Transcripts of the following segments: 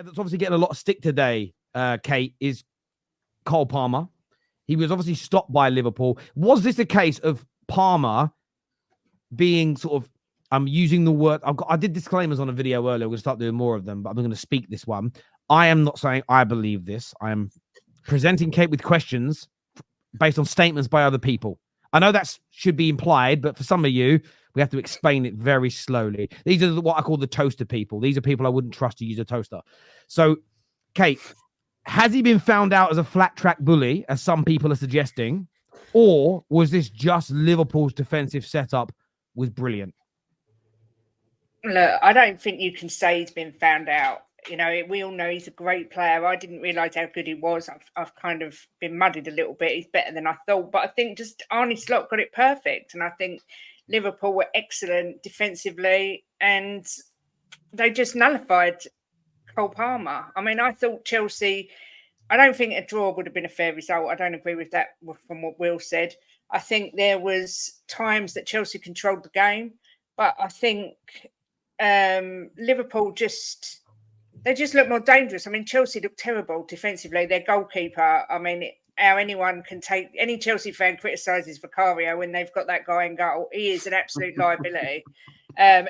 player that's obviously getting a lot of stick today, Kate, is Cole Palmer. He was obviously stopped by Liverpool. Was this a case of Palmer being sort of, I'm using the word, I did disclaimers on a video earlier. We're going to start doing more of them, but I'm going to speak this one. I am not saying I believe this. I am presenting Kate with questions based on statements by other people. I know that should be implied, but for some of you, we have to explain it very slowly. These are what I call the toaster people. These are people I wouldn't trust to use a toaster. So, Kate, has he been found out as a flat track bully, as some people are suggesting, or was this just Liverpool's defensive setup was brilliant? Look, I don't think you can say he's been found out. You know, we all know he's a great player. I didn't realise how good he was. I've kind of been muddied a little bit. He's better than I thought. But I think just Arne Slot got it perfect. And I think Liverpool were excellent defensively. And they just nullified Cole Palmer. I mean, I thought Chelsea, I don't think a draw would have been a fair result. I don't agree with that from what Will said. I think there was times that Chelsea controlled the game. But I think Liverpool they just look more dangerous. I mean, Chelsea look terrible defensively. Their goalkeeper, I mean, how anyone can take, any Chelsea fan criticises Vicario when they've got that guy in goal. He is an absolute liability.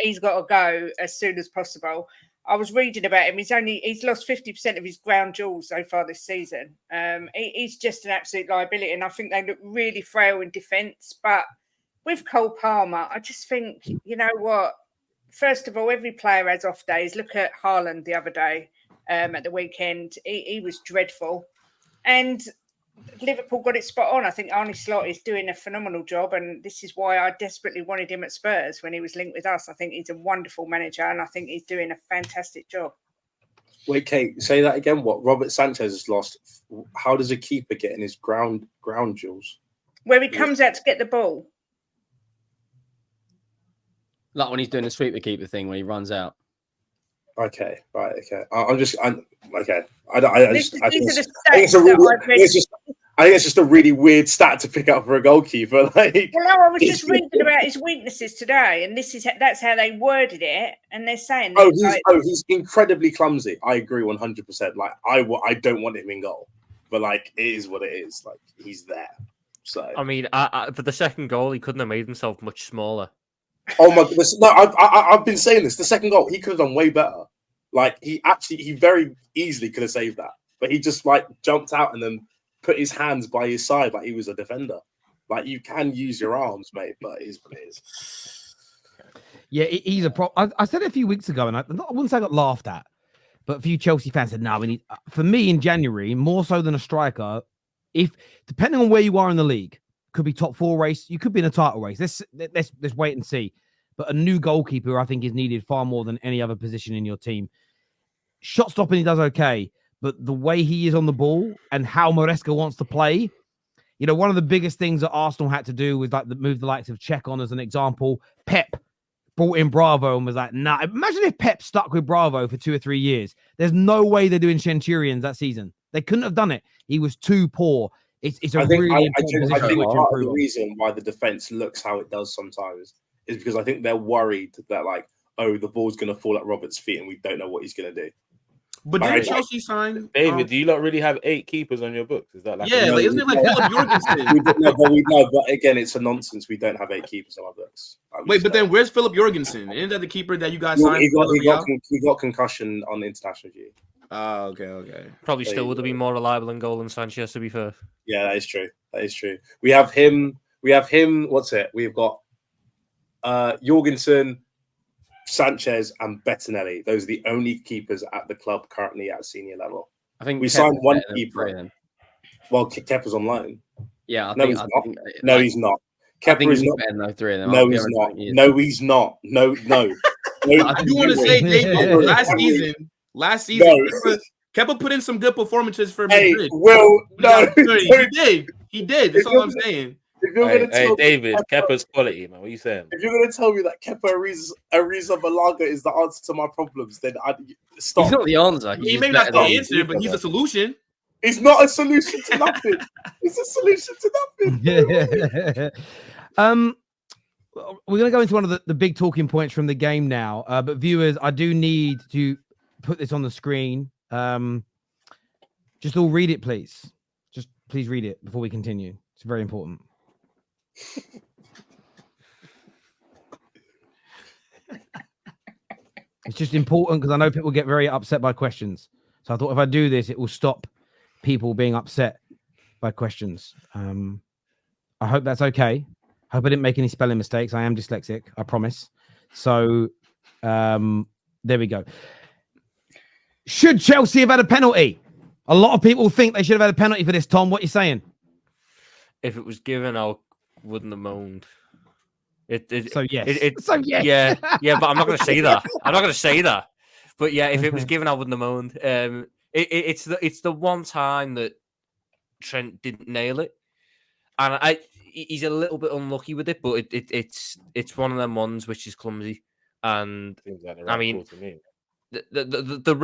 He's got to go as soon as possible. I was reading about him. He's lost 50% of his ground duels so far this season. He's just an absolute liability. And I think they look really frail in defence. But with Cole Palmer, I just think, you know what? First of all, every player has off days. Look at Haaland the other day at the weekend. He was dreadful. And Liverpool got it spot on. I think Arne Slot is doing a phenomenal job. And this is why I desperately wanted him at Spurs when he was linked with us. I think he's a wonderful manager and I think he's doing a fantastic job. Wait, Kate, say that again. What? Robert Sanchez has lost. How does a keeper get in his ground duels? Where he comes out to get the ball. Like when he's doing the sweeper keeper thing when he runs out. Okay, right, okay. I think it's just a really weird stat to pick up for a goalkeeper. Like, well, no, I was just reading about his weaknesses today, and that's how they worded it. And they're saying, he's incredibly clumsy. I agree 100%. Like, I don't want him in goal, but like, it is what it is. Like, he's there. So, I mean, for the second goal, he couldn't have made himself much smaller. Oh my goodness! No, I've been saying this. The second goal, he could have done way better. Like he very easily could have saved that, but he just like jumped out and then put his hands by his side like he was a defender. Like you can use your arms, mate, but it is what it is. Yeah, he's a pro. I said it a few weeks ago, and I wouldn't say I got laughed at, but a few Chelsea fans said, "No, we need." For me, in January, more so than a striker, if depending on where you are in the league. Could be top 4 race. You could be in a title race. Let's wait and see. But a new goalkeeper, I think, is needed far more than any other position in your team. Shot stopping, he does okay. But the way he is on the ball and how Maresca wants to play, you know, one of the biggest things that Arsenal had to do was like move the likes of Czech on as an example. Pep brought in Bravo and was like, nah. Imagine if Pep stuck with Bravo for 2 or 3 years. There's no way they're doing Centurions that season. They couldn't have done it. He was too poor. It's a really important position. I think part of the reason why the defense looks how it does sometimes is because I think they're worried that like, oh, the ball's going to fall at Robert's feet and we don't know what he's going to do. But did Chelsea sign? David, do you not really have 8 keepers on your books? Is that like isn't it like Philip Jorgensen? But again, it's a nonsense. We don't have 8 keepers on our books. Wait, but then where's Philip Jorgensen? Isn't that the keeper that you guys signed? He got concussion on international duty. Oh, okay. Probably still would have been more reliable in goal than Sanchez, to be fair. Yeah, that is true. We have him. What's it? We've got Jorgensen, Sanchez, and Bettinelli. Those are the only keepers at the club currently at senior level. I think we signed one keeper. Well, Kepa's on loan. Yeah, no, he's not. Kepa is not. No, 3 of them. No, he's not. No, he's not. No. I do want to say, David, last season, Kepa put in some good performances for Madrid. He did. That's all I'm saying. Hey, David, Kepa's quality, man. What are you saying? If you're going to tell me that Kepa Arrizabalaga is the answer to my problems, then I'd stop. He's not the answer. He may not the answer, but he's a solution. He's not a solution to nothing. He's a solution to nothing. We're going to go into one of the big talking points from the game now. But viewers, I do need to put this on the screen Just all read it, please. Just please read it before we continue. It's very important. It's just important because I know people get very upset by questions. So I thought if I do this, it will stop people being upset by questions. I hope that's okay. I hope I didn't make any spelling mistakes. I am dyslexic, I promise. So there we go. Should Chelsea have had a penalty? A lot of people think they should have had a penalty for this, Tom. What are you saying? If it was given, I wouldn't have moaned. So yes. Yeah, but I'm not going to say that. I'm not going to say that. But yeah, if it was given, I wouldn't have moaned. It's the one time that Trent didn't nail it, and he's a little bit unlucky with it. But it's one of them ones which is clumsy. And Like I mean, the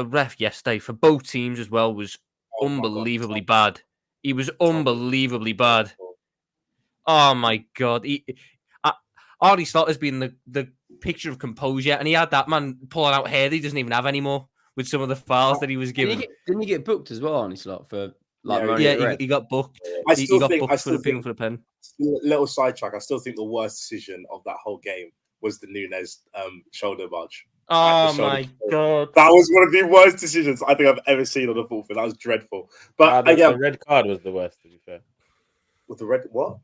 ref yesterday for both teams as well was unbelievably bad. He was unbelievably bad. Oh my god! Arnie Slotter's been the picture of composure, and he had that man pulling out hair that he doesn't even have anymore with some of the fouls that he was given. Didn't he get booked as well, Arnie Slot, for he got booked. He got booked for the pen. Little sidetrack. I still think the worst decision of that whole game was the Nunes shoulder barge. Oh my god! That was one of the worst decisions I think I've ever seen on a football field. That was dreadful. But the red card was the worst, to be fair. With the red what?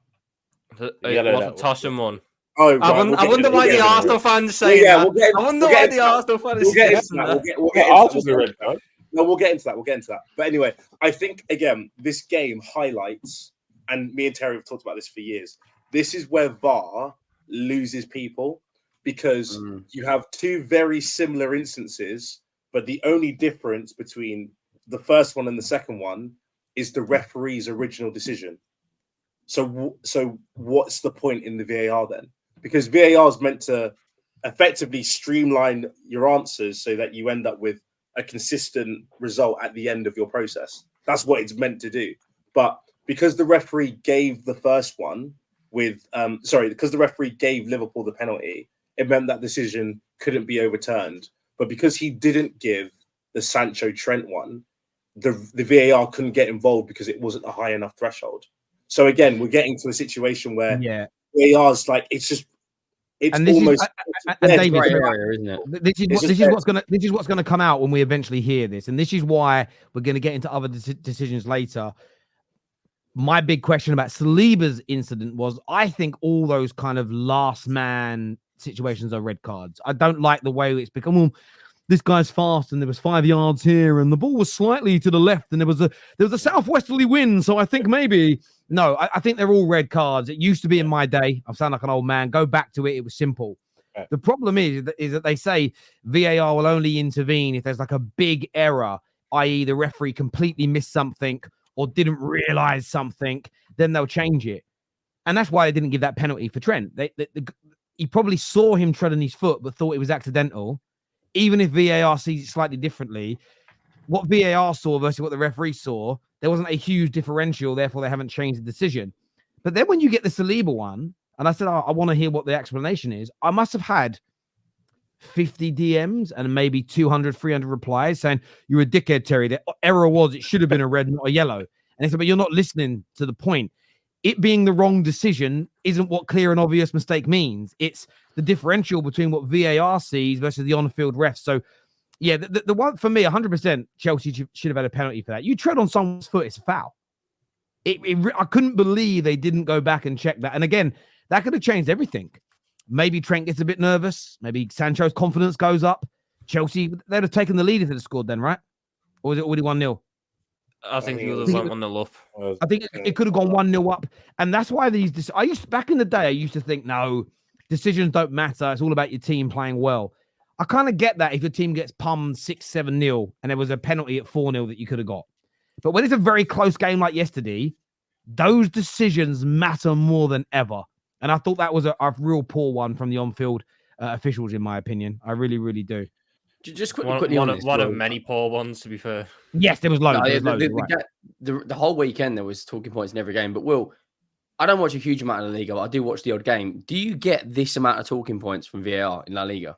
The tossing one. Oh, right. I wonder why the Arsenal fans say that. I wonder why the Arsenal fans say that. We'll get into the red card. No, we'll get into that. But anyway, I think, again, this game highlights, and me and Terry have talked about this for years, this is where VAR loses people, because you have two very similar instances, but the only difference between the first one and the second one is the referee's original decision. So what's the point in the VAR then? Because VAR is meant to effectively streamline your answers so that you end up with a consistent result at the end of your process. That's what it's meant to do. But because the referee gave the first one because the referee gave Liverpool the penalty, it meant that decision couldn't be overturned. But because he didn't give the Sancho Trent one, the VAR couldn't get involved because it wasn't a high enough threshold. So again, we're getting to a situation where VAR's like it's almost David, area, isn't it? This is what's gonna come out when we eventually hear this, and this is why we're gonna get into other decisions later. My big question about Saliba's incident was, I think all those kind of last man situations are red cards. I don't like the way it's become. Well, this guy's fast, and there was 5 yards here, and the ball was slightly to the left, and there was a southwesterly wind, so I think maybe. No, I think they're all red cards. It used to be in my day. I sound like an old man. Go back to it. It was simple. Right. The problem is that they say VAR will only intervene if there's like a big error, i.e. the referee completely missed something or didn't realize something, then they'll change it. And that's why they didn't give that penalty for Trent. He probably saw him tread on his foot but thought it was accidental. Even if VAR sees it slightly differently, what VAR saw versus what the referee saw, there wasn't a huge differential, therefore they haven't changed the decision. But then when you get the Saliba one, and I said, I want to hear what the explanation is, I must have had 50 DMs and maybe 200, 300 replies saying, you're a dickhead, Terry. The error was it should have been a red, not a yellow. And they said, but you're not listening to the point. It being the wrong decision isn't what clear and obvious mistake means. It's the differential between what VAR sees versus the on-field refs. So, yeah, the one for me, 100%, Chelsea should have had a penalty for that. You tread on someone's foot, it's a foul. I couldn't believe they didn't go back and check that. And again, that could have changed everything. Maybe Trent gets a bit nervous. Maybe Sancho's confidence goes up. Chelsea, they'd have taken the lead if they'd have scored then, right? Or was it already 1-0? I think he would have went 1-0 up. I think it could have gone 1-0 up. And that's why back in the day, I used to think, no, decisions don't matter. It's all about your team playing well. I kind of get that if your team gets pummed 6-7-0 and there was a penalty at 4-0 that you could have got. But when it's a very close game like yesterday, those decisions matter more than ever. And I thought that was a real poor one from the on-field officials, in my opinion. I really, really do. Just quickly one of many poor ones, to be fair. Yes, there was loads. The whole weekend there was talking points in every game. But Will, I don't watch a huge amount of La Liga, but I do watch the odd game. Do you get this amount of talking points from VAR in La Liga?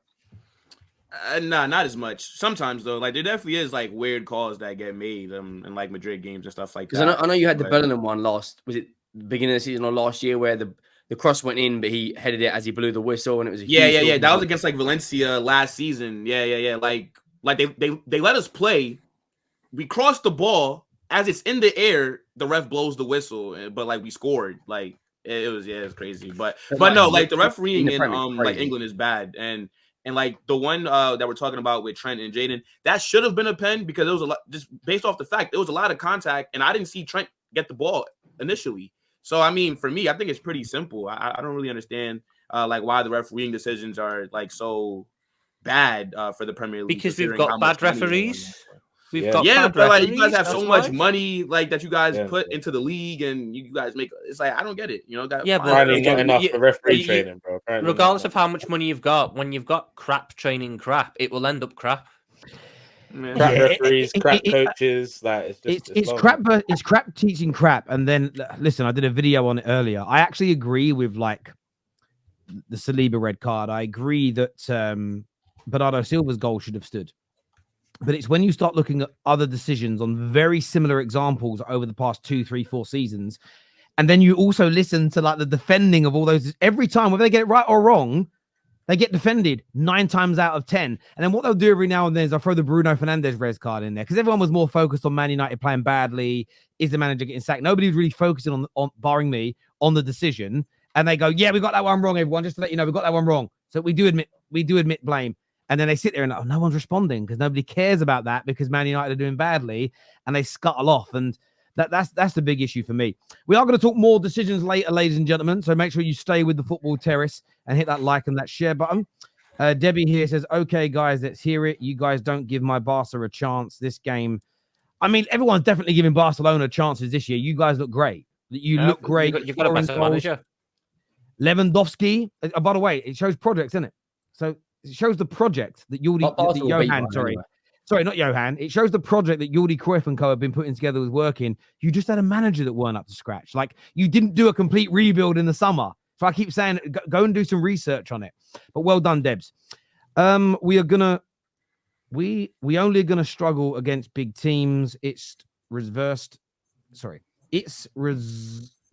Nah, not as much. Sometimes though, like there definitely is like weird calls that get made in like Madrid games and stuff like that. Because I know you had the But- Bellingham one last. Was it the beginning of the season or last year where the cross went in, but he headed it as he blew the whistle, and it was a yeah. That was against like Valencia last season. Yeah. Like they let us play. We crossed the ball as it's in the air. The ref blows the whistle, but like we scored. Like it was it's crazy. But no, like the refereeing in like England is bad, and like the one that we're talking about with Trent and Jaden, that should have been a pen because it was a lot just based off the fact there was a lot of contact, and I didn't see Trent get the ball initially. So I mean, for me, I think it's pretty simple. I don't really understand like why the refereeing decisions are like so bad for the Premier League because we've got bad referees. We've got but bad like you guys have referees, so much money like that you guys put into the league, and you guys make it's like I don't get it. You know that but apparently not enough for referee training, bro. Apparently regardless of how much money you've got, when you've got crap training crap, it will end up crap. Crap referees, crap coaches. Like it's crap, but it's crap teaching crap. And then listen, I did a video on it earlier. I actually agree with like the Saliba red card. I agree that Bernardo Silva's goal should have stood. But it's when you start looking at other decisions on very similar examples over the past 2, 3, 4 seasons, and then you also listen to like the defending of all those every time, whether they get it right or wrong, they get defended 9 times out of 10. And then what they'll do every now and then is they'll throw the Bruno Fernandes red card in there because everyone was more focused on Man United playing badly. Is the manager getting sacked? Nobody was really focusing on barring me on the decision. And they go, yeah, we got that one wrong, everyone. Just to let you know, we got that one wrong. So we do admit blame. And then they sit there and no one's responding because nobody cares about that because Man United are doing badly and they scuttle off. And that's the big issue for me. We are going to talk more decisions later, ladies and gentlemen. So make sure you stay with the Football Terrace and hit that like and that share button. Debbie here says, okay, guys, let's hear it. You guys don't give my Barca a chance this game. I mean, everyone's definitely giving Barcelona chances this year. You guys look great. You look great. You've got a better manager. Lewandowski. By the way, it shows projects, isn't it? So it shows the project that Johan, sorry, not Johan. It shows the project that Jordi Cruyff and co have been putting together was working. You just had a manager that weren't up to scratch. Like you didn't do a complete rebuild in the summer. So I keep saying, go and do some research on it. But well done, Debs. We only gonna struggle against big teams. It's reversed. Sorry, it's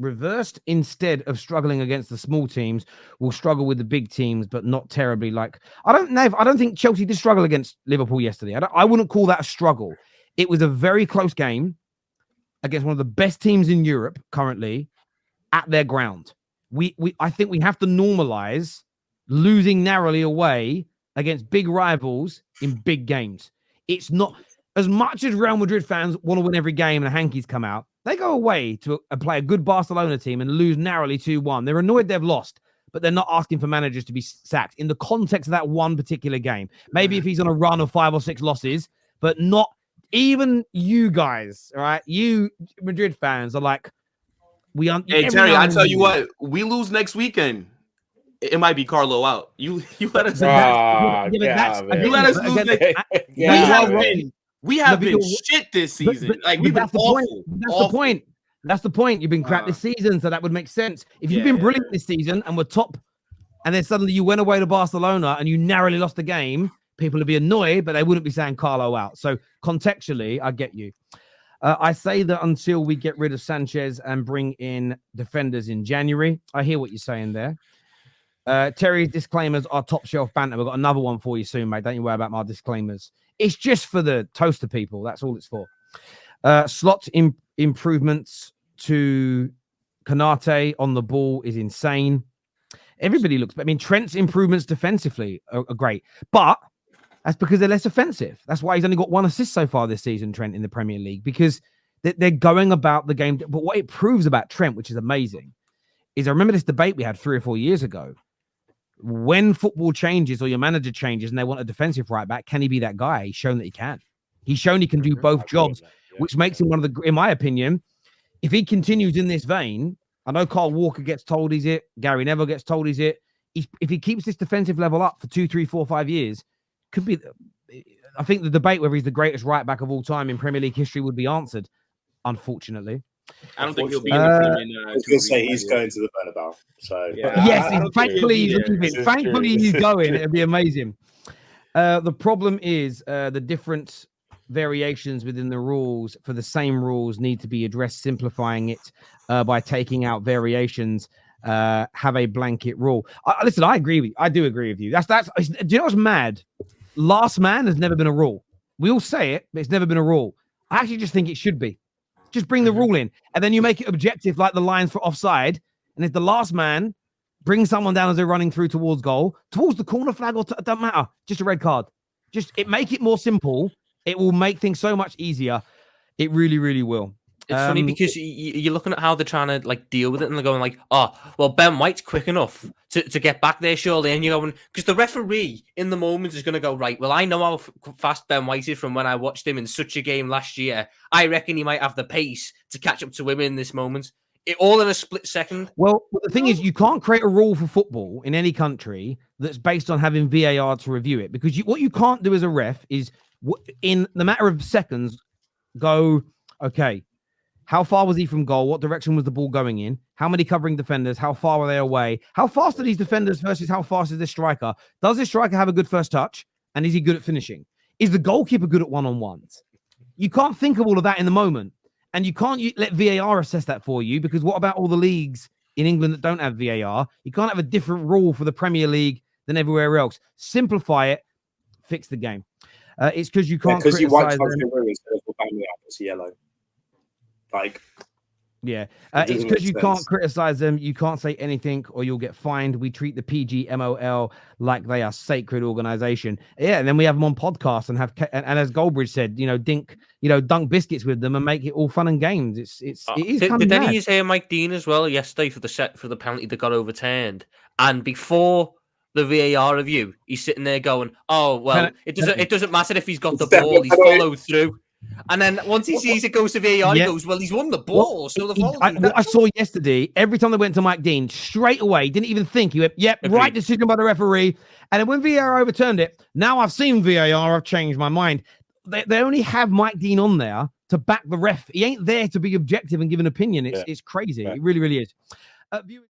reversed. Instead of struggling against the small teams, we'll struggle with the big teams, but not terribly. Like I don't think Chelsea did struggle against Liverpool yesterday. I wouldn't call that a struggle. It was a very close game against one of the best teams in Europe currently at their ground. I think we have to normalize losing narrowly away against big rivals in big games. It's not as much as Real Madrid fans want to win every game and the hankies come out. They go away to play a good Barcelona team and lose narrowly 2-1. They're annoyed they've lost, but they're not asking for managers to be sacked in the context of that one particular game. Maybe if he's on a run of 5 or 6 losses, but not even you guys, all right? You Madrid fans are like, hey, Terry, I tell you what, we lose next weekend. It might be Carlo out. You let us. You let us lose. We have been shit this season. We've been awful. That's the point. You've been crap this season, so that would make sense. If you've been brilliant this season and were top, and then suddenly you went away to Barcelona and you narrowly lost the game, people would be annoyed, but they wouldn't be saying Carlo out. So contextually, I get you. I say that until we get rid of Sanchez and bring in defenders in January. I hear what you're saying there. Terry's disclaimers are top shelf banter. We've got another one for you soon, mate. Don't you worry about my disclaimers. It's just for the toaster people. That's all it's for. Slot improvements to Konate on the ball is insane. Everybody looks... I mean, Trent's improvements defensively are great. But that's because they're less offensive. That's why he's only got 1 assist so far this season, Trent, in the Premier League. Because they're going about the game. But what it proves about Trent, which is amazing, is I remember this debate we had 3 or 4 years ago. When football changes or your manager changes and they want a defensive right back, can he be that guy? He's shown that he can. He's shown he can do both jobs, which makes him one of the, in my opinion, if he continues in this vein, I know Carl Walker gets told he's it. Gary Neville gets told he's it. If he keeps this defensive level up for 2, 3, 4, 5 years, could be, I think the debate whether he's the greatest right back of all time in Premier League history would be answered, unfortunately. I don't think he'll be in the team in I was going to say he's going to the Bernabeu. So yes, thankfully he's leaving. Thankfully he's going. It'd be amazing. The problem is the different variations within the rules for the same rules need to be addressed, simplifying it by taking out variations. Have a blanket rule. Listen, I agree with you. I do agree with you. Do you know what's mad? Last man has never been a rule. We all say it, but it's never been a rule. I actually just think it should be. Just bring the rule in, and then you make it objective, like the lines for offside. And if the last man brings someone down as they're running through towards goal, towards the corner flag, or it doesn't matter, just a red card. Make it more simple. It will make things so much easier. It really, really will. It's funny because you're looking at how they're trying to like deal with it, and they're going like, "Oh, well, Ben White's quick enough to get back there, surely." And you're going, because the referee in the moment is going to go, right, well, I know how fast Ben White is from when I watched him in such a game last year. I reckon he might have the pace to catch up to him in this moment. All in a split second. Well, the thing is, you can't create a rule for football in any country that's based on having VAR to review it, because what you can't do as a ref is, in the matter of seconds, go, okay, how far was he from goal? What direction was the ball going in? How many covering defenders? How far were they away? How fast are these defenders versus how fast is this striker? Does this striker have a good first touch? And is he good at finishing? Is the goalkeeper good at one-on-ones? You can't think of all of that in the moment. And you can't let VAR assess that for you, because what about all the leagues in England that don't have VAR? You can't have a different rule for the Premier League than everywhere else. Simplify it, fix the game. It's because you can't criticize them. It's yellow. Like, yeah, it's because you can't criticize them. You can't say anything, or you'll get fined. We treat the PGMOL like they are sacred organization. Yeah, and then we have them on podcasts and and as Goldbridge said, dunk biscuits with them and make it all fun and games. It is. Did any of you hear Mike Dean as well yesterday for the penalty that got overturned? And before the VAR review, he's sitting there going, "Oh well, it doesn't matter if he's got the ball. He's followed through." And then once he sees it goes to VAR, he goes, "Well, he's won the ball." So what I saw yesterday, every time they went to Mike Dean, straight away, didn't even think. He went, "Yep, right decision by the referee." And then when VAR overturned it, now I've seen VAR, I've changed my mind. They only have Mike Dean on there to back the ref. He ain't there to be objective and give an opinion. It's crazy. It really, really is.